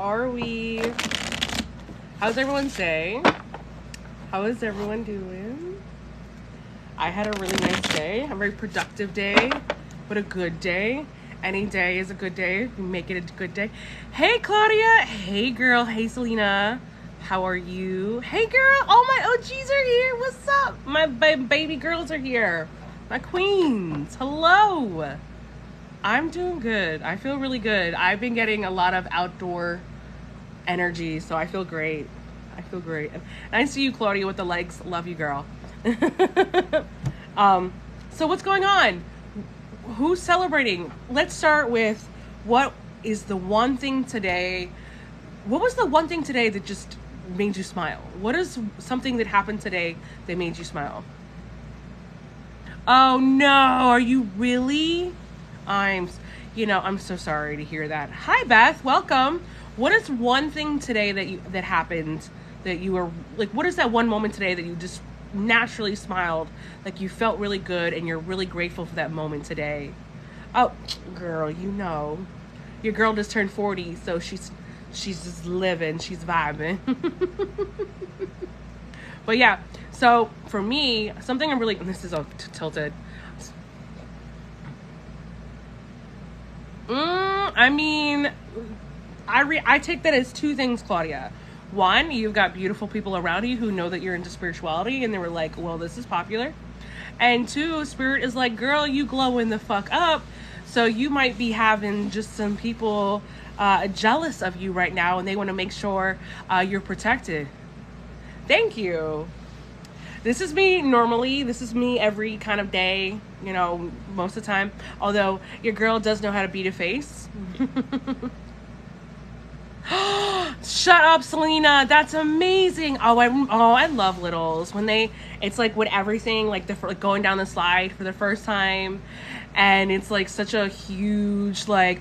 are we? How's everyone's day? How is everyone doing? I had a really nice day, a very productive day, but a good day. Any day is a good day. We make it a good day. Hey, Claudia. Hey, girl. Hey, Selena. How are you? Hey, girl. All my OGs are here. What's up? My baby girls are here. My queens. Hello. I'm doing good. I feel really good. I've been getting a lot of outdoor energy, so I feel great. I feel great. And I see you, Claudia, with the likes. Love you, girl. So what's going on? Who's celebrating? Let's start with what is the one thing today. What was the one thing today that just made you smile? What is something that happened today that made you smile? Oh no, are you really? I'm so sorry to hear that. Hi, Beth. Welcome. What is one thing today that happened that you were like, what is that one moment today that you just naturally smiled, like you felt really good and you're really grateful for that moment today? Oh, girl, your girl just turned 40, so she's just living, she's vibing. But yeah, so for me, something I'm really, this is all tilted. I take that as two things, Claudia. One, you've got beautiful people around you who know that you're into spirituality and they were like, well, this is popular. And two, Spirit is like, girl, you glowing the fuck up. So you might be having just some people jealous of you right now and they want to make sure you're protected. Thank you. This is me normally. This is me every kind of day, most of the time. Although your girl does know how to beat a face. Shut up, Selena. That's amazing. I love littles when it's like when everything like going down the slide for the first time, and it's like such a huge like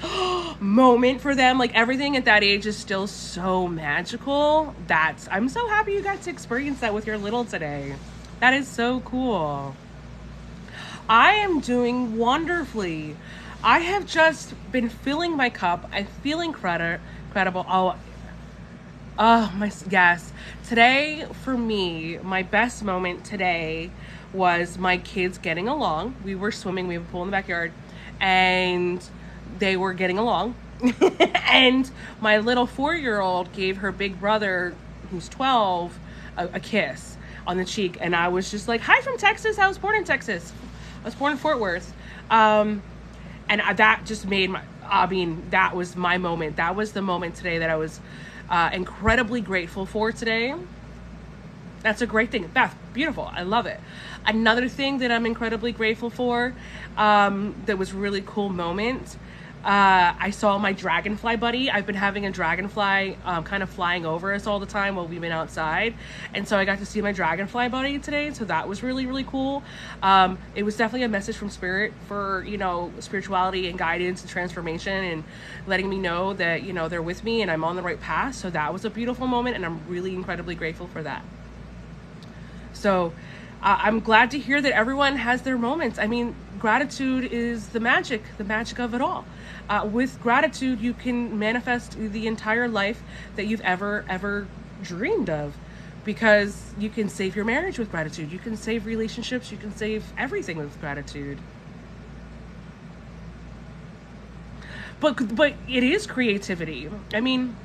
moment for them. Like everything at that age is still so magical. I'm so happy you got to experience that with your little today. That is so cool. I am doing wonderfully. I have just been filling my cup. I feel incredible. Yes. Today, for me, my best moment today was my kids getting along. We were swimming. We have a pool in the backyard. And they were getting along. And my little 4-year-old gave her big brother, who's 12, a kiss on the cheek. And I was just like, hi from Texas. I was born in Texas. I was born in Fort Worth. And that just made that was my moment. That was the moment today that I was incredibly grateful for today. That's a great thing. Beth, beautiful. I love it. Another thing that I'm incredibly grateful for that was really cool moment. I saw my dragonfly buddy. I've been having a dragonfly kind of flying over us all the time while we've been outside. And so I got to see my dragonfly buddy today. So that was really, really cool. It was definitely a message from Spirit for, spirituality and guidance and transformation and letting me know that, they're with me and I'm on the right path. So that was a beautiful moment and I'm really incredibly grateful for that. So I'm glad to hear that everyone has their moments. I mean, gratitude is the magic of it all. With gratitude, you can manifest the entire life that you've ever dreamed of, because you can save your marriage with gratitude. You can save relationships. You can save everything with gratitude. But it is creativity. I mean,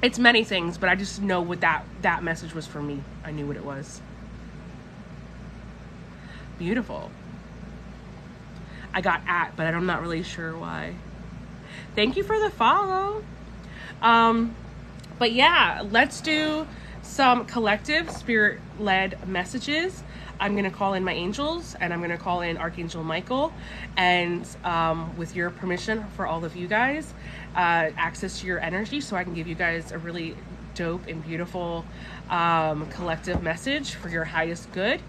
it's many things, but I just know what that message was for me. I knew what it was. Beautiful. I got but I'm not really sure why. Thank you for the follow. But yeah, let's do some collective spirit-led messages. I'm going to call in my angels and I'm going to call in Archangel Michael, and with your permission for all of you guys, access to your energy so I can give you guys a really dope and beautiful collective message for your highest good.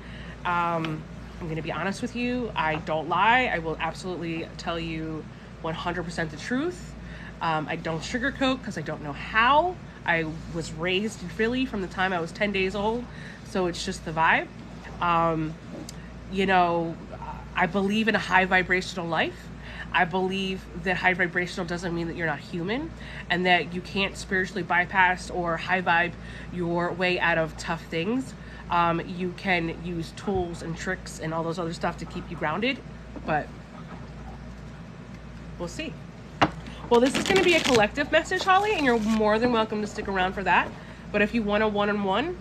I'm going to be honest with you. I don't lie. I will absolutely tell you 100% the truth. I don't sugarcoat because I don't know how. I was raised in Philly from the time I was 10 days old. So it's just the vibe. I believe in a high vibrational life. I believe that high vibrational doesn't mean that you're not human, and that you can't spiritually bypass or high vibe your way out of tough things. You can use tools and tricks and all those other stuff to keep you grounded, but we'll see. Well, this is going to be a collective message, Holly, and you're more than welcome to stick around for that. But if you want a one-on-one,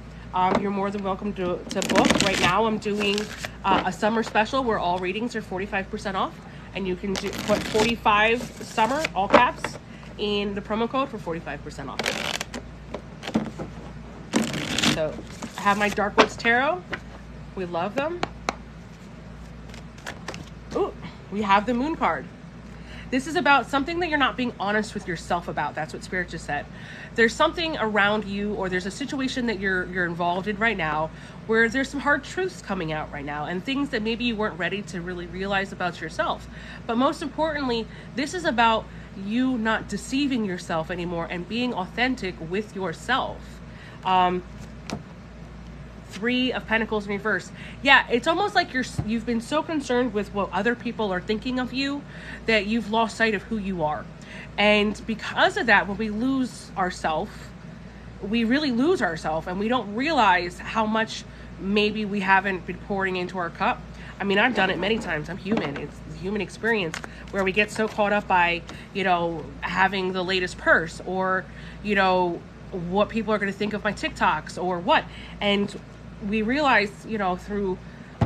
you're more than welcome to book. Right now, I'm doing a summer special where all readings are 45% off, and you can put 45 summer, all caps, in the promo code for 45% off. So I have my Darkwoods Tarot. We love them. Ooh, we have the Moon card. This is about something that you're not being honest with yourself about. That's what Spirit just said. There's something around you, or there's a situation that you're involved in right now where there's some hard truths coming out right now, and things that maybe you weren't ready to really realize about yourself. But most importantly, this is about you not deceiving yourself anymore and being authentic with yourself. Three of Pentacles in reverse. Yeah, it's almost like you've been so concerned with what other people are thinking of you that you've lost sight of who you are. And because of that, when we lose ourselves, we really lose ourselves, and we don't realize how much maybe we haven't been pouring into our cup. I mean, I've done it many times. I'm human. It's the human experience where we get so caught up by, having the latest purse, or, what people are going to think of my TikToks or what. And we realize, through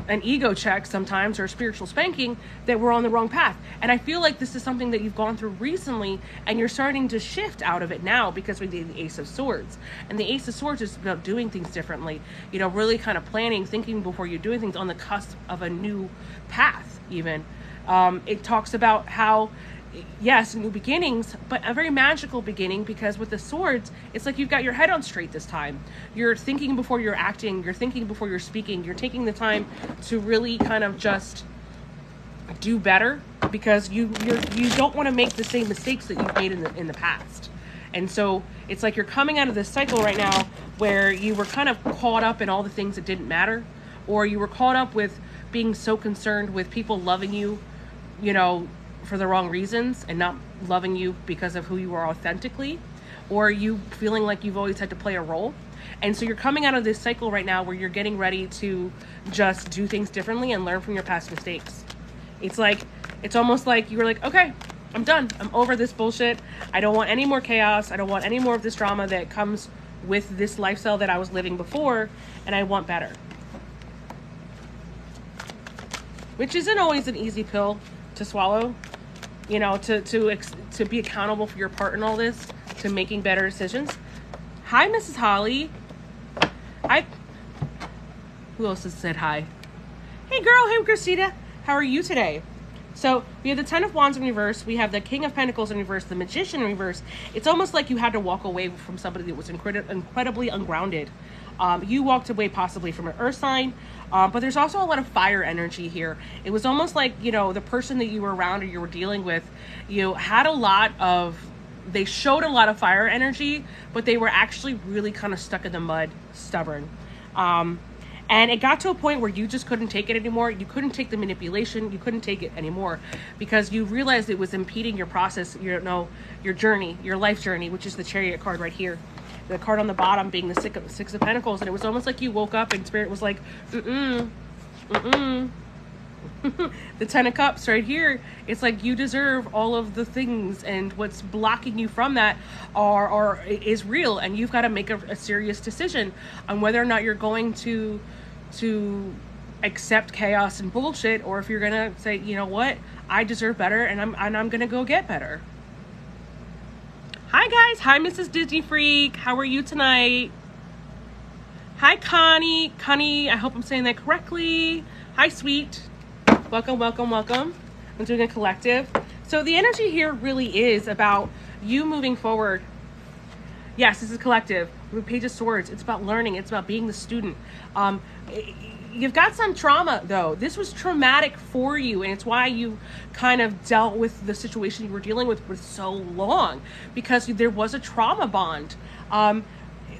an ego check sometimes, or a spiritual spanking, that we're on the wrong path. And I feel like this is something that you've gone through recently, and you're starting to shift out of it now because we did the Ace of Swords. And the Ace of Swords is about doing things differently, really kind of planning, thinking before you're doing things, on the cusp of a new path even. It talks about how, yes, new beginnings, but a very magical beginning, because with the swords, it's like you've got your head on straight this time. You're thinking before you're acting, you're thinking before you're speaking, you're taking the time to really kind of just do better, because you don't want to make the same mistakes that you've made in the past. And so it's like you're coming out of this cycle right now where you were kind of caught up in all the things that didn't matter, or you were caught up with being so concerned with people loving you, for the wrong reasons, and not loving you because of who you are authentically, or you feeling like you've always had to play a role. And so you're coming out of this cycle right now where you're getting ready to just do things differently and learn from your past mistakes. It's almost like you were like, okay, I'm done. I'm over this bullshit. I don't want any more chaos. I don't want any more of this drama that comes with this lifestyle that I was living before, and I want better. Which isn't always an easy pill to swallow, to be accountable for your part in all this, to making better decisions. Hi, Mrs. Holly. Hi. Who else has said hi? Hey, girl. Hey, Christina. How are you today? So we have the Ten of Wands in reverse. We have the King of Pentacles in reverse, the Magician in reverse. It's almost like you had to walk away from somebody that was incredibly ungrounded. You walked away possibly from an earth sign, but there's also a lot of fire energy here. It was almost like, the person that you were around or you were dealing with, they showed a lot of fire energy, but they were actually really kind of stuck in the mud, stubborn. And it got to a point where you just couldn't take it anymore. You couldn't take the manipulation. You couldn't take it anymore, because you realized it was impeding your process, your journey, your life journey, which is the Chariot card right here. The card on the bottom being the Six of Pentacles. And it was almost like you woke up and Spirit was like, the Ten of Cups right here. It's like you deserve all of the things, and what's blocking you from that is real, and you've got to make a serious decision on whether or not you're going to accept chaos and bullshit, or if you're gonna say, you know what, I deserve better, and I'm gonna go get better. Hi guys. Hi, Mrs. Disney Freak. How are you tonight? Hi, Connie. I hope I'm saying that correctly. Hi, sweet. Welcome. I'm doing a collective. So the energy here really is about you moving forward. Yes, this is collective. Page of Swords. It's about learning. It's about being the student. You've got some trauma, though. This was traumatic for you, and it's why you kind of dealt with the situation you were dealing with for so long, because there was a trauma bond.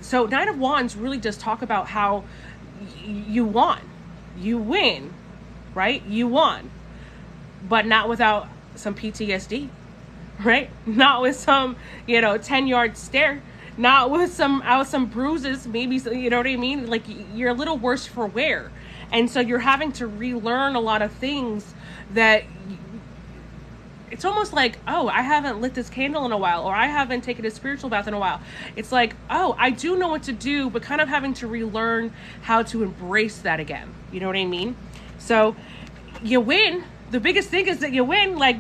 So Nine of Wands really does talk about how you won. You win, right? You won. But not without some PTSD, right? Not with some, 10-yard stare, not with some bruises, maybe, you know what I mean? Like, you're a little worse for wear. And so you're having to relearn a lot of things that it's almost like, oh, I haven't lit this candle in a while, or I haven't taken a spiritual bath in a while. It's like, oh, I do know what to do, but kind of having to relearn how to embrace that again. You know what I mean? So you win. The biggest thing is that you win, like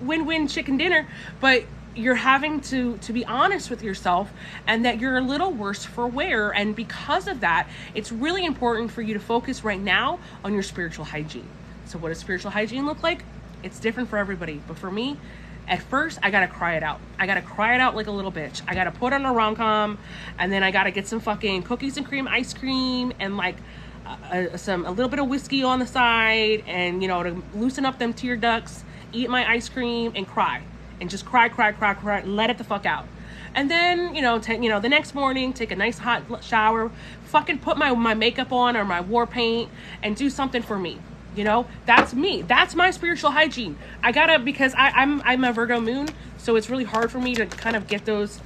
win-win chicken dinner, but you're having to be honest with yourself, and that you're a little worse for wear. And because of that, it's really important for you to focus right now on your spiritual hygiene. So what does spiritual hygiene look like? It's different for everybody. But for me, at first, I gotta cry it out. I gotta cry it out like a little bitch. I gotta put on a rom-com, and then I gotta get some fucking cookies and cream ice cream, and like a little bit of whiskey on the side, and to loosen up them tear ducts, eat my ice cream, and cry. And just cry, let it the fuck out. And then, the next morning, take a nice hot shower, fucking put my makeup on or my war paint, and do something for me. That's me. That's my spiritual hygiene. I gotta, because I'm a Virgo moon, so it's really hard for me to kind of get those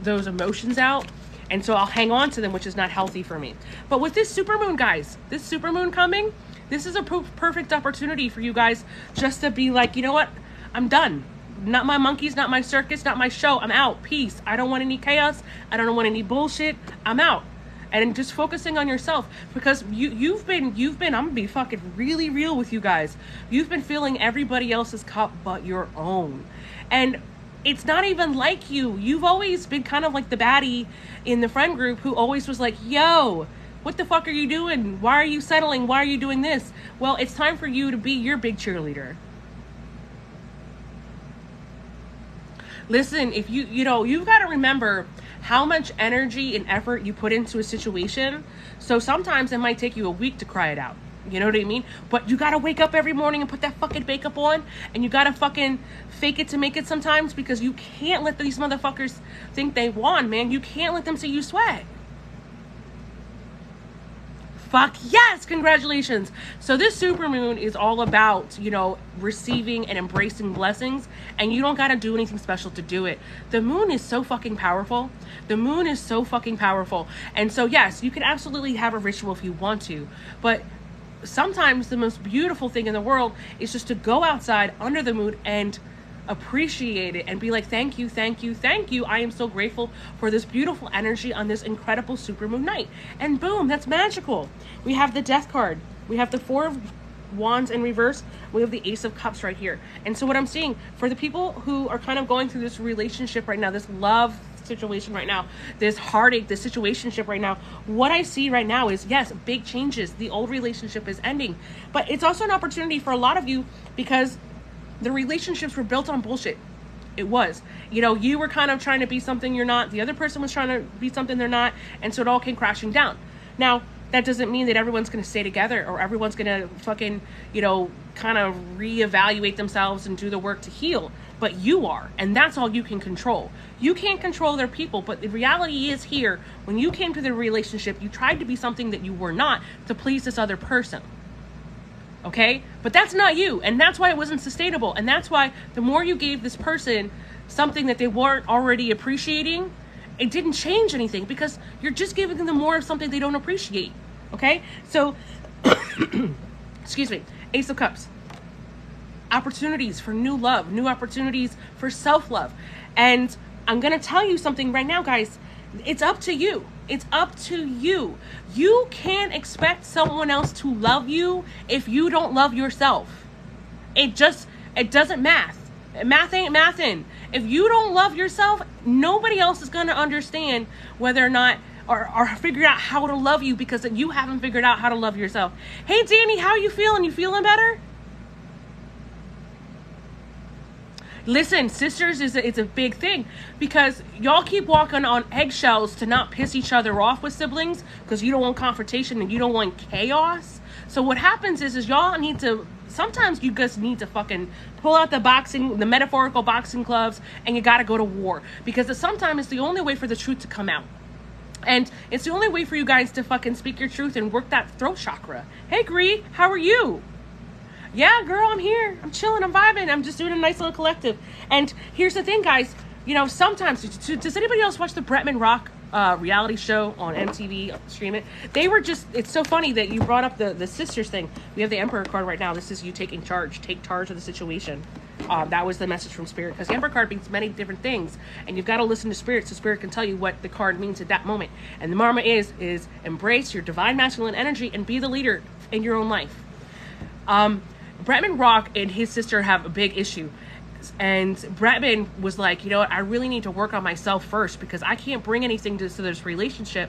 emotions out. And so I'll hang on to them, which is not healthy for me. But with this supermoon, guys, this supermoon coming, this is a perfect opportunity for you guys just to be like, you know what? I'm done. Not my monkeys, not my circus, not my show. I'm out. Peace. I don't want any chaos. I don't want any bullshit. I'm out. And just focusing on yourself, because you've been, I'm gonna be fucking really real with you guys. You've been filling everybody else's cup but your own. And it's not even like you. You've always been kind of like the baddie in the friend group who always was like, yo, what the fuck are you doing? Why are you settling? Why are you doing this? Well, it's time for you to be your big cheerleader. Listen, if you've got to remember how much energy and effort you put into a situation. So sometimes it might take you a week to cry it out. You know what I mean? But you got to wake up every morning and put that fucking makeup on, and you got to fucking fake it to make it sometimes, because you can't let these motherfuckers think they won, man. You can't let them see you sweat. Fuck yes, congratulations. So this supermoon is all about, receiving and embracing blessings, and you don't got to do anything special to do it. The moon is so fucking powerful. The moon is so fucking powerful. And so yes, you can absolutely have a ritual if you want to, but sometimes the most beautiful thing in the world is just to go outside under the moon and appreciate it and be like, thank you. I am so grateful for this beautiful energy on this incredible supermoon night. And boom, that's magical. We have the Death card. We have the Four of Wands in reverse. We have the Ace of Cups right here. And so what I'm seeing for the people who are kind of going through this relationship right now, this love situation right now, this heartache, this situationship right now, what I see right now is, yes, big changes. The old relationship is ending, but it's also an opportunity for a lot of you, because the relationships were built on bullshit. It was, you were kind of trying to be something you're not. The other person was trying to be something they're not. And so it all came crashing down. Now, that doesn't mean that everyone's going to stay together, or everyone's going to fucking, kind of reevaluate themselves and do the work to heal. But you are, and that's all you can control. You can't control their people, but the reality is here, when you came to the relationship, you tried to be something that you were not to please this other person. Okay? But that's not you. And that's why it wasn't sustainable. And that's why the more you gave this person something that they weren't already appreciating, it didn't change anything, because you're just giving them more of something they don't appreciate. Okay? So, excuse me, Ace of Cups. Opportunities for new love, new opportunities for self-love. And I'm going to tell you something right now, guys. It's up to you. It's up to you. You can't expect someone else to love you if you don't love yourself. It doesn't math. Math ain't mathin'. If you don't love yourself, nobody else is going to understand whether or not, or figure out how to love you, because you haven't figured out how to love yourself. Hey, Danny, how you feeling? You feeling better? Listen, sisters, it's a big thing, because y'all keep walking on eggshells to not piss each other off with siblings, because you don't want confrontation and you don't want chaos. So what happens is y'all need to, sometimes you just need to fucking pull out the metaphorical boxing gloves, and you got to go to war, because sometimes it's the only way for the truth to come out. And it's the only way for you guys to fucking speak your truth and work that throat chakra. Hey, Gree, how are you? Yeah, girl, I'm here. I'm chilling. I'm vibing. I'm just doing a nice little collective. And here's the thing, guys. You know, sometimes, does anybody else watch the Bretman Rock reality show on MTV, stream it? They were just, it's so funny that you brought up the sisters thing. We have the Emperor card right now. This is you taking charge. Take charge of the situation. That was the message from Spirit, because the Emperor card means many different things, and you've got to listen to Spirit so Spirit can tell you what the card means at that moment. And the Marma is embrace your divine masculine energy and be the leader in your own life. Bretman Rock and his sister have a big issue. And Bretman was like, you know what, I really need to work on myself first, because I can't bring anything to this relationship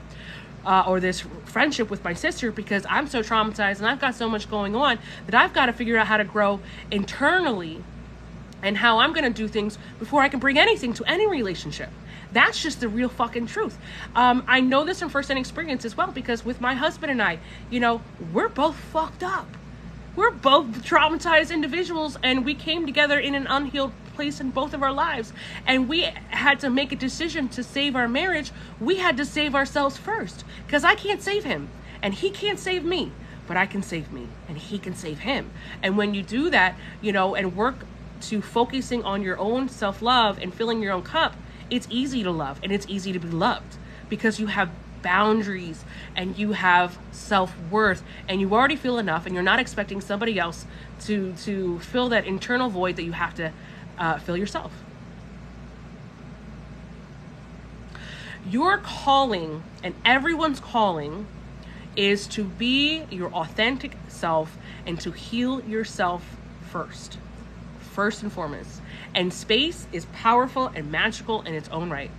or this friendship with my sister, because I'm so traumatized and I've got so much going on that I've got to figure out how to grow internally and how I'm going to do things before I can bring anything to any relationship. That's just the real fucking truth. I know this from first-hand experience as well, because with my husband and I, you know, we're both fucked up. We're both traumatized individuals, and we came together in an unhealed place in both of our lives, and we had to make a decision to save our marriage. We had to save ourselves first, because I can't save him and he can't save me, but I can save me and he can save him. And when you do that, you know, and work to focusing on your own self-love and filling your own cup, it's easy to love and it's easy to be loved, because you have boundaries and you have self-worth and you already feel enough, and you're not expecting somebody else to fill that internal void that you have to fill yourself. Your calling, and everyone's calling, is to be your authentic self and to heal yourself first and foremost. And space is powerful and magical in its own right.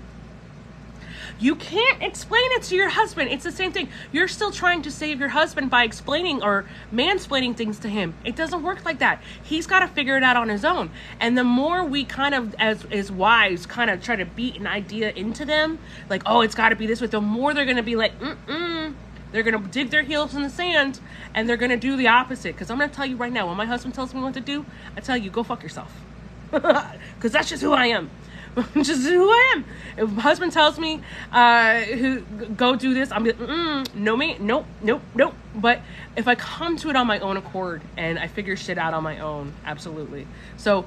You can't explain it to your husband. It's the same thing. You're still trying to save your husband by explaining or mansplaining things to him. It doesn't work like that. He's got to figure it out on his own. And the more we kind of, as wives, kind of try to beat an idea into them, like, oh, it's got to be this way, the more they're going to be like, They're going to dig their heels in the sand, and they're going to do the opposite. Because I'm going to tell you right now, when my husband tells me what to do, I tell you, go fuck yourself. Because that's just who I am. Just who I am. If my husband tells me go do this, I'm like, no, me, nope. But if I come to it on my own accord and I figure shit out on my own, absolutely. So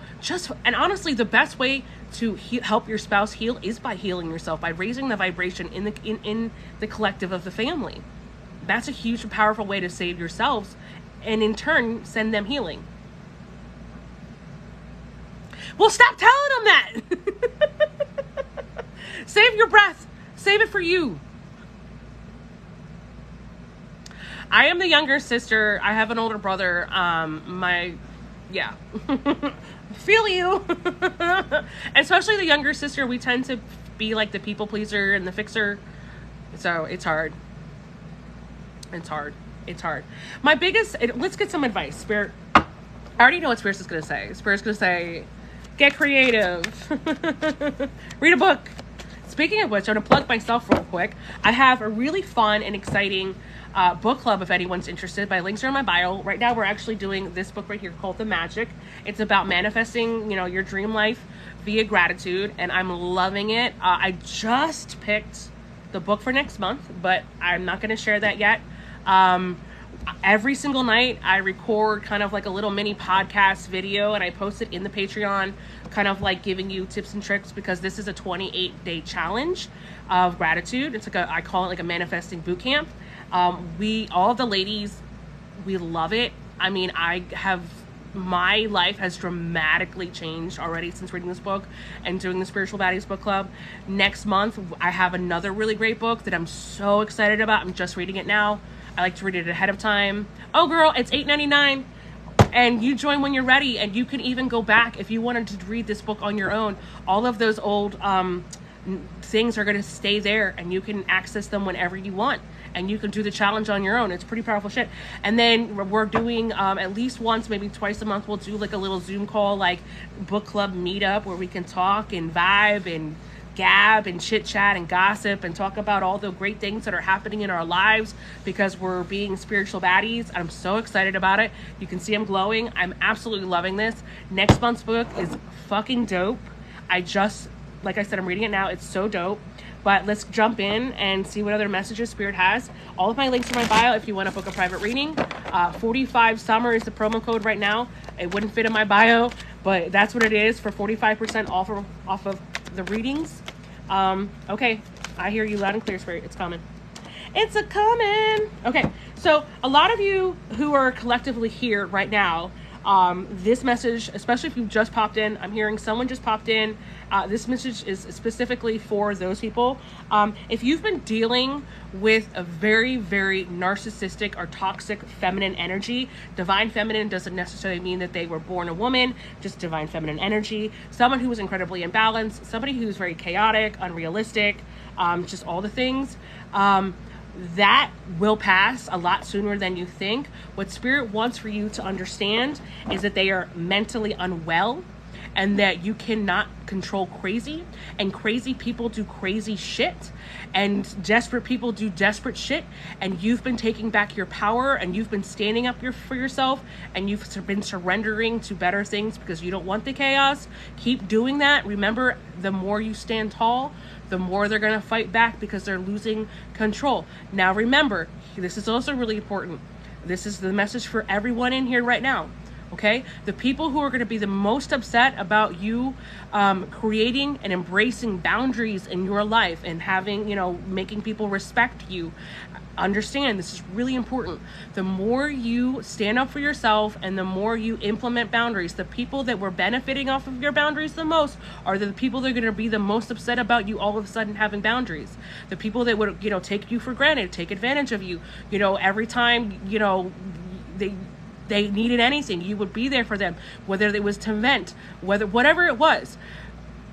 and honestly, the best way to help your spouse heal is by healing yourself, by raising the vibration in the collective of the family. That's a huge and powerful way to save yourselves, and in turn send them healing. Well, stop telling them that. Save your breath. Save it for you. I am the younger sister. I have an older brother. Feel you. Especially the younger sister, we tend to be like the people pleaser and the fixer. So it's hard. It's hard. My biggest, let's get some advice. Spirit, I already know what Spirit is going to say. Spirit's going to say, get creative. Read a book. Speaking of which, I'm going to plug myself real quick. I have a really fun and exciting book club if anyone's interested. My links are in my bio. Right now, we're actually doing this book right here called The Magic. It's about manifesting, your dream life via gratitude, and I'm loving it. I just picked the book for next month, but I'm not going to share that yet. Every single night I record kind of like a little mini podcast video, and I post it in the Patreon, kind of like giving you tips and tricks, because this is a 28-day challenge of gratitude. It's like I call it like a manifesting boot camp. All the ladies, we love it. I mean, my life has dramatically changed already since reading this book and doing the Spiritual Baddies Book Club. Next month, I have another really great book that I'm so excited about. I'm just reading it now. I like to read it ahead of time. Oh, girl, it's $8.99. And you join when you're ready. And you can even go back if you wanted to read this book on your own. All of those old things are going to stay there, and you can access them whenever you want. And you can do the challenge on your own. It's pretty powerful shit. And then we're doing at least once, maybe twice a month, we'll do like a little Zoom call, like book club meetup, where we can talk and vibe and gab and chit chat and gossip and talk about all the great things that are happening in our lives, because we're being spiritual baddies. I'm so excited about it. You can see I'm glowing. I'm absolutely loving this. Next month's book is fucking dope. Like I said, I'm reading it now. It's so dope. But let's jump in and see what other messages Spirit has. All of my links are in my bio if you want to book a private reading. 45 Summer is the promo code right now. It wouldn't fit in my bio, but that's what it is for 45% off of the readings. Okay, I hear you loud and clear, Spirit. It's coming. It's a coming. Okay, so a lot of you who are collectively here right now, this message, especially if you just popped in, I'm hearing someone just popped in. This message is specifically for those people. If you've been dealing with a very, very narcissistic or toxic feminine energy, divine feminine doesn't necessarily mean that they were born a woman, just divine feminine energy. Someone who is incredibly imbalanced, somebody who's very chaotic, unrealistic, just all the things. That will pass a lot sooner than you think. What Spirit wants for you to understand is that they are mentally unwell and that you cannot control crazy, and crazy people do crazy shit, and desperate people do desperate shit, and you've been taking back your power, and you've been standing up for yourself, and you've been surrendering to better things because you don't want the chaos. Keep doing that. Remember, the more you stand tall, the more they're going to fight back because they're losing control. Now remember, this is also really important. This is the message for everyone in here right now. Okay, the people who are going to be the most upset about you creating and embracing boundaries in your life and having, making people respect you. Understand, this is really important. The more you stand up for yourself and the more you implement boundaries, the people that were benefiting off of your boundaries the most are the people that are going to be the most upset about you all of a sudden having boundaries. The people that would, take you for granted, take advantage of you, every time, they needed anything, you would be there for them, whether it was to vent, whatever it was.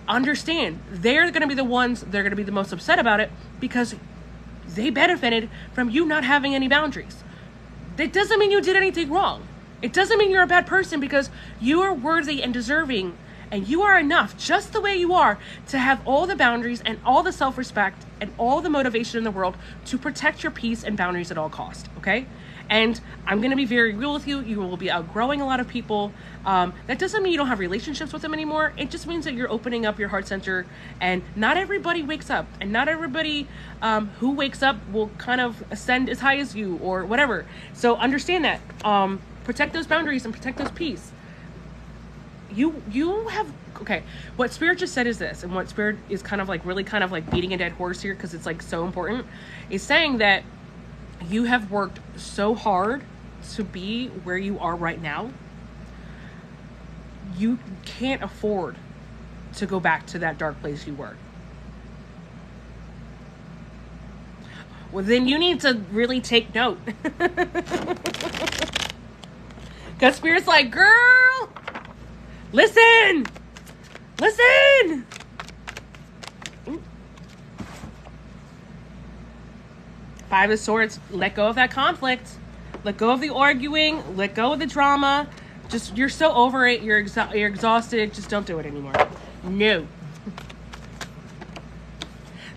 Understand, they're going to be the ones, they're going to be the most upset about it because they benefited from you not having any boundaries. That doesn't mean you did anything wrong. It doesn't mean you're a bad person, because you are worthy and deserving, and you are enough just the way you are to have all the boundaries and all the self-respect and all the motivation in the world to protect your peace and boundaries at all costs, okay? And I'm going to be very real with you. You will be outgrowing a lot of people. That doesn't mean you don't have relationships with them anymore. It just means that you're opening up your heart center, and not everybody wakes up, and not everybody who wakes up will kind of ascend as high as you or whatever. So understand that. Protect those boundaries and protect those peace. You have, okay, what Spirit just said is this, and what Spirit is kind of like really kind of like beating a dead horse here because it's like so important, is saying that you have worked so hard to be where you are right now. You can't afford to go back to that dark place you were. Well, then you need to really take note. Because Spirit's like, girl, listen. Five of Swords, let go of that conflict. Let go of the arguing. Let go of the drama. Just, you're so over it. You're exhausted. Just don't do it anymore. No.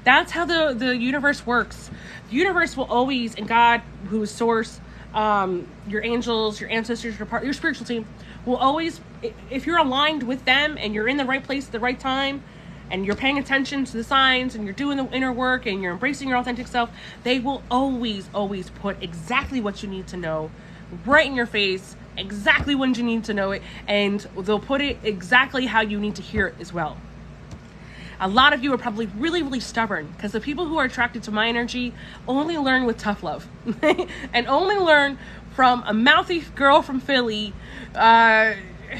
That's how the universe works. The universe will always, and God, who is source, your angels, your ancestors, your spiritual team, will always, if you're aligned with them and you're in the right place at the right time, and you're paying attention to the signs, and you're doing the inner work, and you're embracing your authentic self, they will always, always put exactly what you need to know right in your face, exactly when you need to know it, and they'll put it exactly how you need to hear it as well. A lot of you are probably really, really stubborn, because the people who are attracted to my energy only learn with tough love and only learn from a mouthy girl from Philly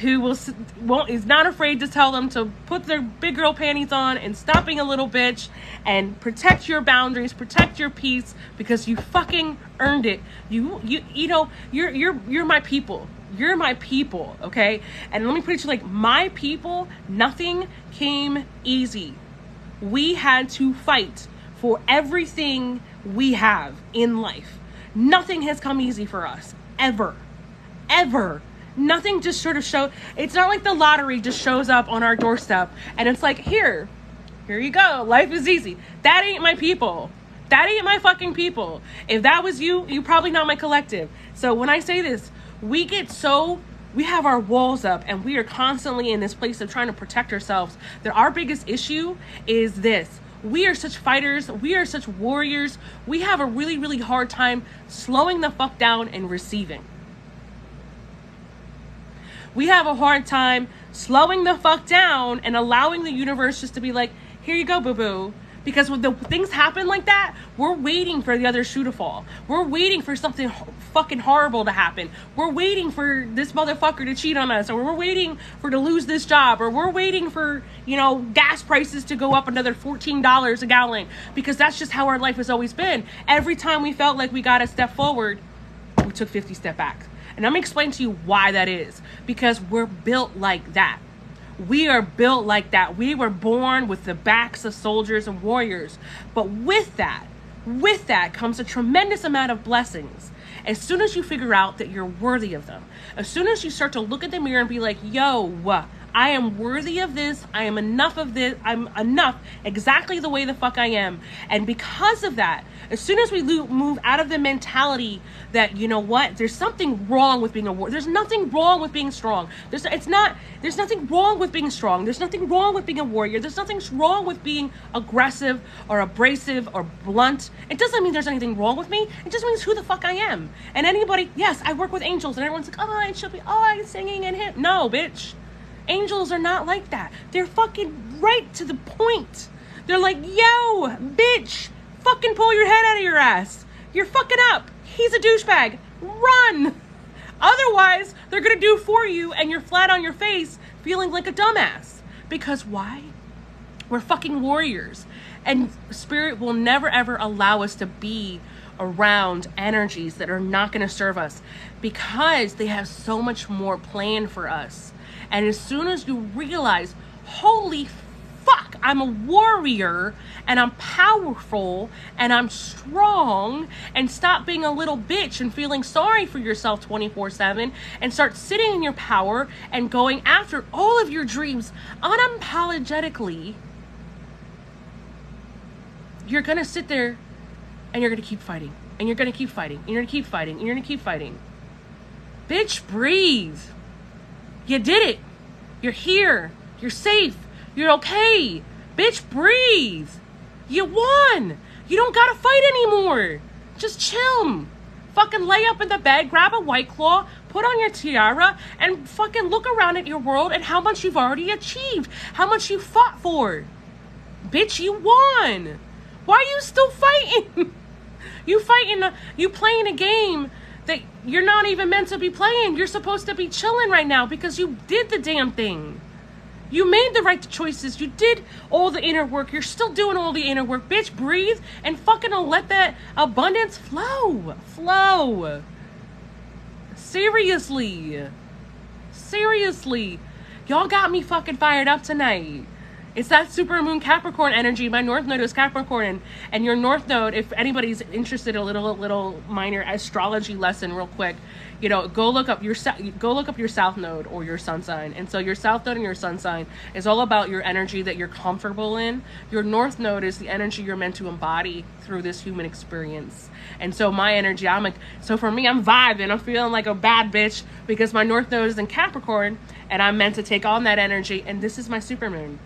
who is not afraid to tell them to put their big girl panties on and stop being a little bitch and protect your boundaries, protect your peace, because you fucking earned it. You're my people. You're my people, okay? And let me put it to you, like, my people, nothing came easy. We had to fight for everything we have in life. Nothing has come easy for us, ever. Nothing just sort of it's not like the lottery just shows up on our doorstep and it's like, here you go, life is easy. That ain't my people. That ain't my fucking people. If that was you, you're probably not my collective. So when I say this, we have our walls up and we are constantly in this place of trying to protect ourselves. That our biggest issue is this: We are such fighters. We are such warriors. We have a really, really hard time slowing the fuck down and receiving. We have a hard time slowing the fuck down and allowing the universe just to be like, here you go, boo-boo. Because when the things happen like that, we're waiting for the other shoe to fall. We're waiting for something fucking horrible to happen. We're waiting for this motherfucker to cheat on us, or we're waiting for to lose this job, or we're waiting for, you know, gas prices to go up another $14 a gallon, because that's just how our life has always been. Every time we felt like we got a step forward, we took 50 steps back. And I'm going to explain to you why that is. Because we're built like that. We are built like that. We were born with the backs of soldiers and warriors. But with that comes a tremendous amount of blessings. As soon as you figure out that you're worthy of them, as soon as you start to look at the mirror and be like, yo, I am worthy of this. I am enough of this. I'm enough exactly the way the fuck I am. And because of that, as soon as we move out of the mentality that, you know what, there's something wrong with being a warrior. There's nothing wrong with being strong. There's nothing wrong with being strong. There's nothing wrong with being a warrior. There's nothing wrong with being aggressive or abrasive or blunt. It doesn't mean there's anything wrong with me. It just means who the fuck I am. And anybody, yes, I work with angels, and everyone's like, oh, I should be, I'm singing and him. No, bitch. Angels are not like that. They're fucking right to the point. They're like, yo, bitch, fucking pull your head out of your ass. You're fucking up. He's a douchebag. Run. Otherwise, they're going to do for you and you're flat on your face feeling like a dumbass. Because why? We're fucking warriors. And spirit will never ever allow us to be around energies that are not going to serve us, because they have so much more planned for us. And as soon as you realize, holy fuck, I'm a warrior and I'm powerful and I'm strong, and stop being a little bitch and feeling sorry for yourself 24/7, and start sitting in your power and going after all of your dreams unapologetically, you're going to sit there and you're going to keep fighting, and you're going to keep fighting, and you're going to keep fighting, and you're going to keep fighting. Bitch, breathe. You did it. You're here. You're safe. You're okay. Bitch, breathe. You won. You don't gotta fight anymore. Just chill. Fucking lay up in the bed, grab a White Claw, put on your tiara, and fucking look around at your world and how much you've already achieved. How much you fought for. Bitch, you won. Why are you still fighting? You playing a game that you're not even meant to be playing. You're supposed to be chilling right now because you did the damn thing. You made the right choices. You did all the inner work. You're still doing all the inner work. Bitch, breathe and fucking let that abundance flow. Flow. Seriously. Y'all got me fucking fired up tonight. It's that super moon Capricorn energy. My North Node is Capricorn, and your North Node, if anybody's interested, a little minor astrology lesson real quick, you know, go look up your South Node or your Sun sign. And so your South Node and your Sun sign is all about your energy that you're comfortable in. Your North Node is the energy you're meant to embody through this human experience. And so my energy, so for me, I'm vibing. I'm feeling like a bad bitch because my North Node is in Capricorn, and I'm meant to take on that energy. And this is my supermoon.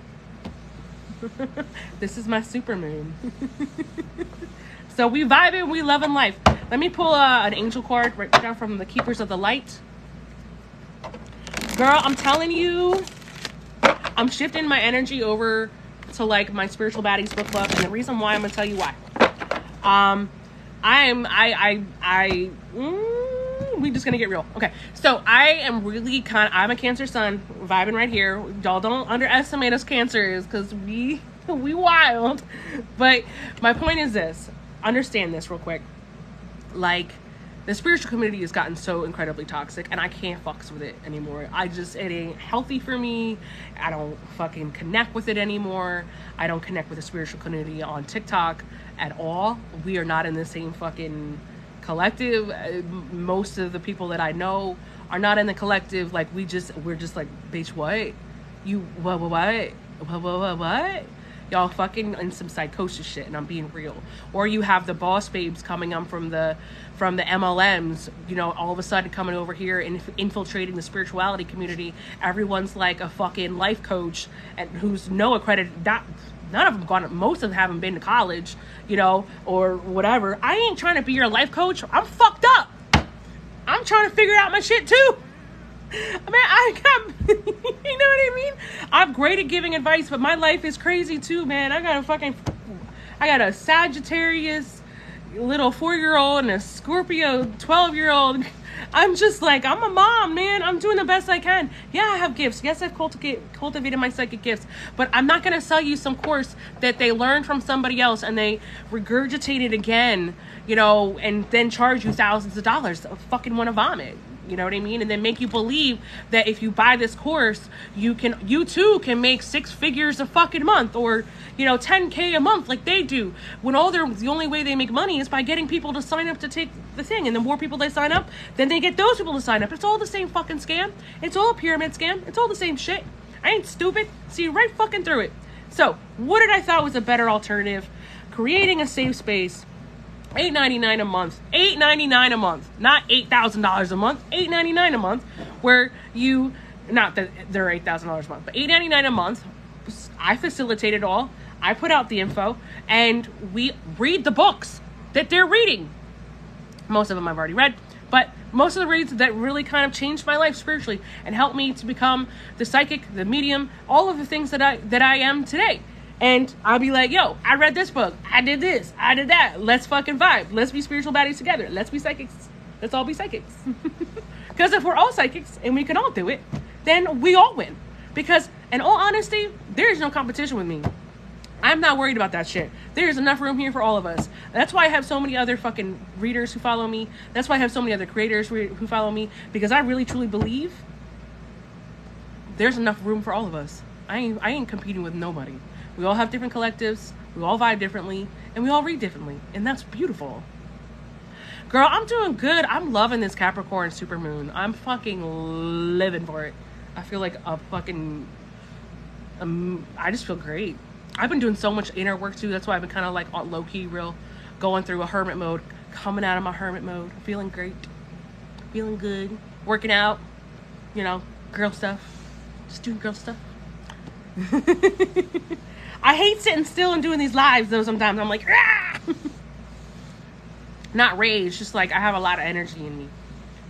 This is my supermoon. So we vibing, we loving life. Let me pull an angel card right down from the Keepers of the Light. Girl, I'm telling you, I'm shifting my energy over to like my Spiritual Baddies book club, and the reason why, I'm gonna tell you why. We just gonna get real. Okay, so I'm a Cancer sun, vibing right here. Y'all don't underestimate us Cancers, because we wild. But my point is this, understand this real quick. Like, the spiritual community has gotten so incredibly toxic, and I can't fucks with it anymore. It ain't healthy for me. I don't fucking connect with it anymore. I don't connect with the spiritual community on TikTok at all. We are not in the same fucking collective. Most of the people that I know are not in the collective. Like, we're just like, bitch, what? You, what? Y'all fucking in some psychosis shit, and I'm being real. Or you have the boss babes coming up from the MLMs, you know, all of a sudden coming over here and infiltrating the spirituality community. Everyone's like a fucking life coach and who's no accredited, None of them most of them haven't been to college, or whatever. I ain't trying to be your life coach. I'm fucked up. I'm trying to figure out my shit too. Man, I got, you know what I mean? I'm great at giving advice, but my life is crazy too, man. I got a Sagittarius little 4-year-old and a Scorpio 12-year-old. I'm just like, I'm a mom, man. I'm doing the best I can. Yeah, I have gifts. Yes, I've cultivated my psychic gifts, but I'm not going to sell you some course that they learned from somebody else and they regurgitate it again, and then charge you thousands of dollars. I fucking want to vomit. You know what I mean? And then make you believe that if you buy this course, you too can make 6 figures a fucking month, or, $10K a month like they do. When the only way they make money is by getting people to sign up to take the thing. And the more people they sign up, then they get those people to sign up. It's all the same fucking scam. It's all a pyramid scam. It's all the same shit. I ain't stupid. See right fucking through it. So what did I thought was a better alternative? Creating a safe space. $8.99 a month. $8.99 a month. Not $8,000 a month. $8.99 a month. Where not that they're $8,000 a month, but $8.99 a month. I facilitate it all. I put out the info, and we read the books that they're reading. Most of them I've already read, but most of the reads that really kind of changed my life spiritually and helped me to become the psychic, the medium, all of the things that I am today. And I'll be like, yo, I read this book. I did this. I did that. Let's fucking vibe. Let's be spiritual baddies together. Let's be psychics. Let's all be psychics. Because if we're all psychics and we can all do it, then we all win. Because in all honesty, there is no competition with me. I'm not worried about that shit. There's enough room here for all of us. That's why I have so many other fucking readers who follow me. That's why I have so many other creators who follow me. Because I really truly believe there's enough room for all of us. I ain't competing with nobody. We all have different collectives, we all vibe differently, and we all read differently. And that's beautiful. Girl, I'm doing good. I'm loving this Capricorn supermoon. I'm fucking living for it. I feel like a fucking... I just feel great. I've been doing so much inner work too. That's why I've been kind of like on low-key real, going through a hermit mode, coming out of my hermit mode, feeling great, feeling good, working out, girl stuff, just doing girl stuff. I hate sitting still and doing these lives though. Sometimes I'm like, ah! Not rage, just like I have a lot of energy in me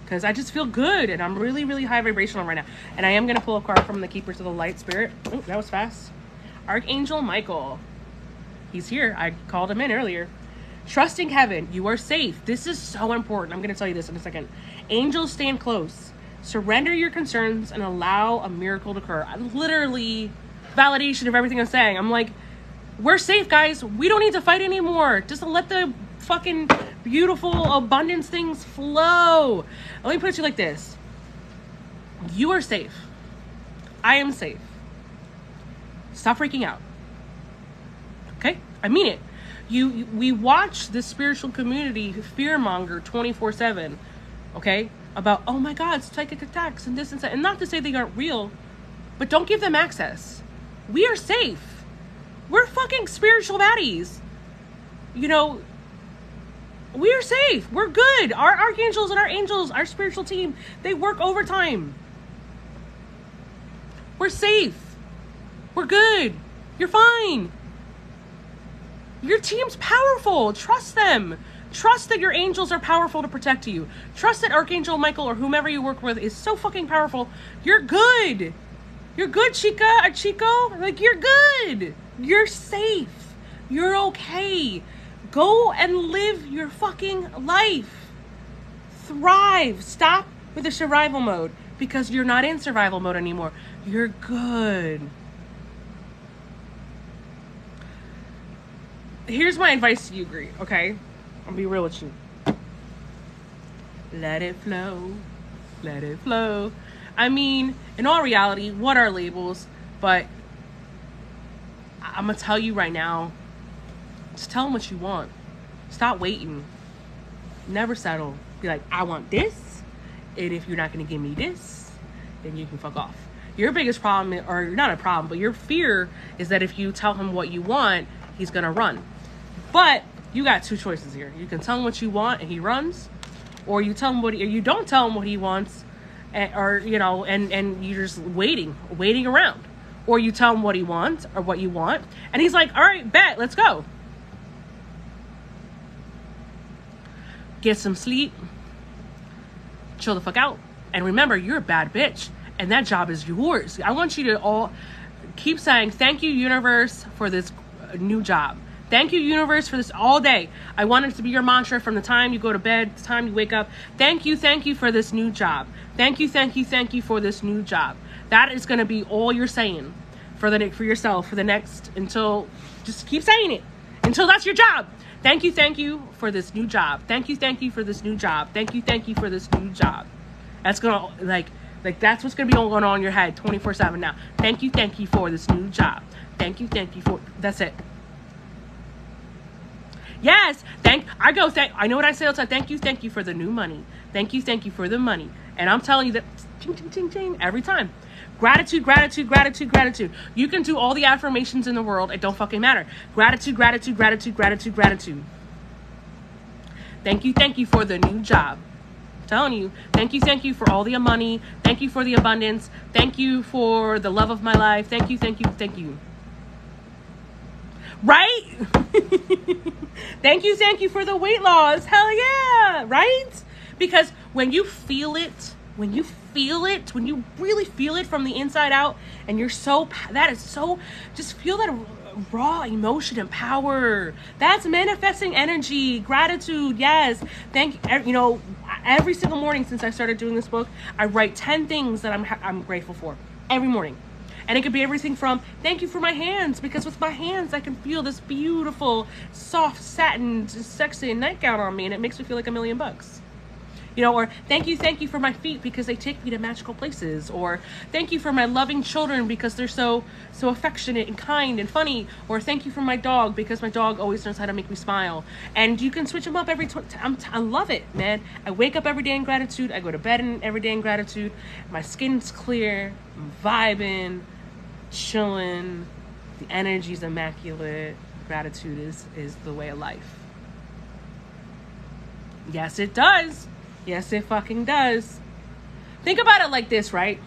because I just feel good and I'm really, really high vibrational right now. And I am going to pull a card from the Keepers of the Light Spirit. Oh, that was fast. Archangel Michael. He's here. I called him in earlier. Trusting heaven. You are safe. This is so important. I'm going to tell you this in a second. Angels stand close. Surrender your concerns and allow a miracle to occur. Literally validation of everything I'm saying. I'm like, we're safe, guys. We don't need to fight anymore. Just let the fucking beautiful abundance things flow. Let me put it to you like this. You are safe. I am safe. Stop freaking out. Okay? I mean it. We watch the spiritual community fearmonger 24/7. Okay? About, oh my God, psychic attacks and this and that. And not to say they aren't real, but don't give them access. We are safe. We're fucking spiritual baddies. We are safe. We're good. Our archangels and our angels, our spiritual team, they work overtime. We're safe. We're good. You're fine. Your team's powerful. Trust them. Trust that your angels are powerful to protect you. Trust that Archangel Michael or whomever you work with is so fucking powerful. You're good. You're good, Chica or Chico. Like, you're good. You're safe. You're okay. Go and live your fucking life. Thrive. Stop with the survival mode because you're not in survival mode anymore. You're good. Here's my advice to you, Gree, okay? I'll be real with you. Let it flow. Let it flow. I mean, in all reality, what are labels? But I'm going to tell you right now, just tell them what you want. Stop waiting. Never settle. Be like, I want this. And if you're not going to give me this, then you can fuck off. Your biggest problem, or not a problem, but your fear is that if you tell him what you want, he's going to run. But you got two choices here. You can tell him what you want and he runs, or you tell him or you don't tell him what he wants, and you're just waiting around. or you tell him what he wants or what you want, and he's like, all right, bet, let's go. Get some sleep, chill the fuck out, and remember, you're a bad bitch, and that job is yours. I want you to all keep saying, thank you, universe, for this new job. Thank you, universe, for this all day. I want it to be your mantra from the time you go to bed, the time you wake up. Thank you for this new job. Thank you for this new job. That is going to be all you're saying for yourself for the next, until, just keep saying it until that's your job. Thank you for this new job. Thank you for this new job. Thank you for this new job. That's gonna, like that's what's gonna be going on in your head 24/7 now. Thank you for this new job. Thank you for, that's it. Yes, I know what I say all the time. Thank you for the new money. Thank you for the money. And I'm telling you that, ching, ching, ching, ching, every time. Gratitude. You can do all the affirmations in the world. It don't fucking matter. Gratitude. Thank you for the new job. I'm telling you, thank you for all the money. Thank you for the abundance. Thank you for the love of my life. Thank you. Right? Thank you for the weight loss. Hell yeah. Right? Because when you really feel it from the inside out, and you're just feel that raw emotion and power. That's manifesting energy. Gratitude. Yes. Every single morning since I started doing this book, I write 10 things that I'm grateful for every morning. And it could be everything from, thank you for my hands, because with my hands I can feel this beautiful, soft, satin, sexy nightgown on me, and it makes me feel like $1 million. Or thank you for my feet, because they take me to magical places. Or thank you for my loving children, because they're so affectionate and kind and funny. Or thank you for my dog, because my dog always knows how to make me smile. And you can switch them up every time. I love it, man. I wake up every day in gratitude. I go to bed every day in gratitude. My skin's clear. I'm vibing, chilling. The energy's immaculate. Gratitude is the way of life. Yes, it does. Yes, it fucking does. Think about it like this, right?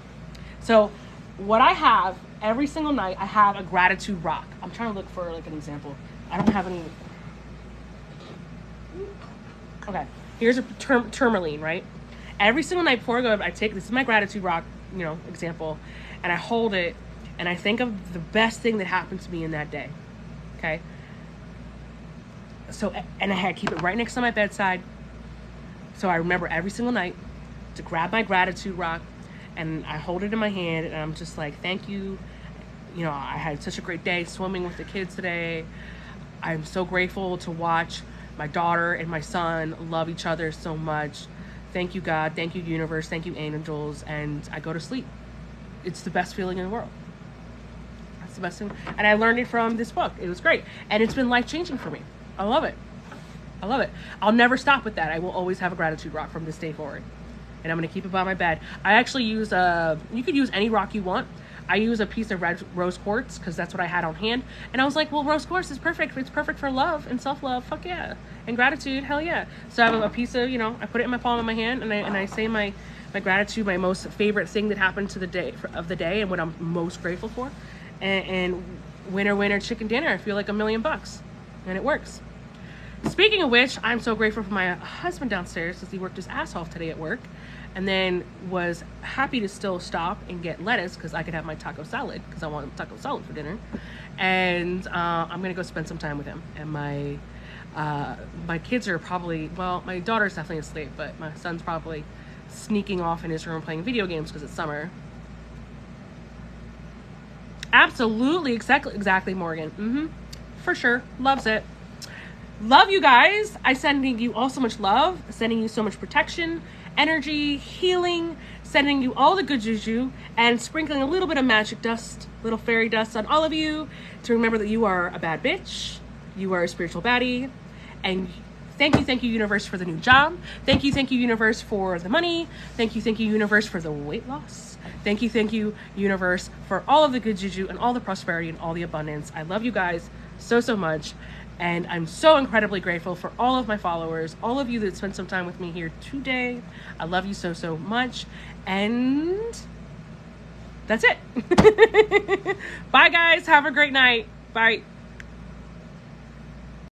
So what I have every single night, I have a gratitude rock. I'm trying to look for like an example. I don't have any. Okay, here's a tourmaline, right? Every single night before I go, I take, this is my gratitude rock, example, and I hold it, and I think of the best thing that happened to me in that day. Okay? So, and I keep it right next to my bedside. So I remember every single night to grab my gratitude rock, and I hold it in my hand, and I'm just like, thank you. I had such a great day swimming with the kids today. I'm so grateful to watch my daughter and my son love each other so much. Thank you, God. Thank you, universe. Thank you, angels. And I go to sleep. It's the best feeling in the world. That's the best thing. And I learned it from this book. It was great. And it's been life-changing for me. I love it. I'll never stop with that. I will always have a gratitude rock from this day forward. And I'm going to keep it by my bed. I actually use you could use any rock you want. I use a piece of red rose quartz because that's what I had on hand. And I was like, well, rose quartz is perfect. It's perfect for love and self-love. Fuck yeah. And gratitude. Hell yeah. So I have a piece of, I put it in my palm of my hand, and I say my gratitude, my most favorite thing that happened to the day and what I'm most grateful for. And winner, chicken dinner. I feel like $1 million. And it works. Speaking of which, I'm so grateful for my husband downstairs because he worked his ass off today at work, and then was happy to still stop and get lettuce because I could have my taco salad because I want taco salad for dinner. And I'm going to go spend some time with him. And my kids are probably, well, my daughter's definitely asleep, but my son's probably sneaking off in his room playing video games because it's summer. Absolutely, exactly, Morgan. For sure. Loves it. Love you guys. I'm sending you all so much love, sending you so much protection, energy, healing, sending you all the good juju, and sprinkling a little bit of magic dust, little fairy dust on all of you to remember that you are a bad bitch, you are a spiritual baddie, and thank you, universe, for the new job. Thank you, universe, for the money. Thank you, universe, for the weight loss. Thank you, universe, for all of the good juju and all the prosperity and all the abundance. I love you guys so much. And I'm so incredibly grateful for all of my followers, all of you that spent some time with me here today. I love you so much. And that's it. Bye, guys. Have a great night. Bye.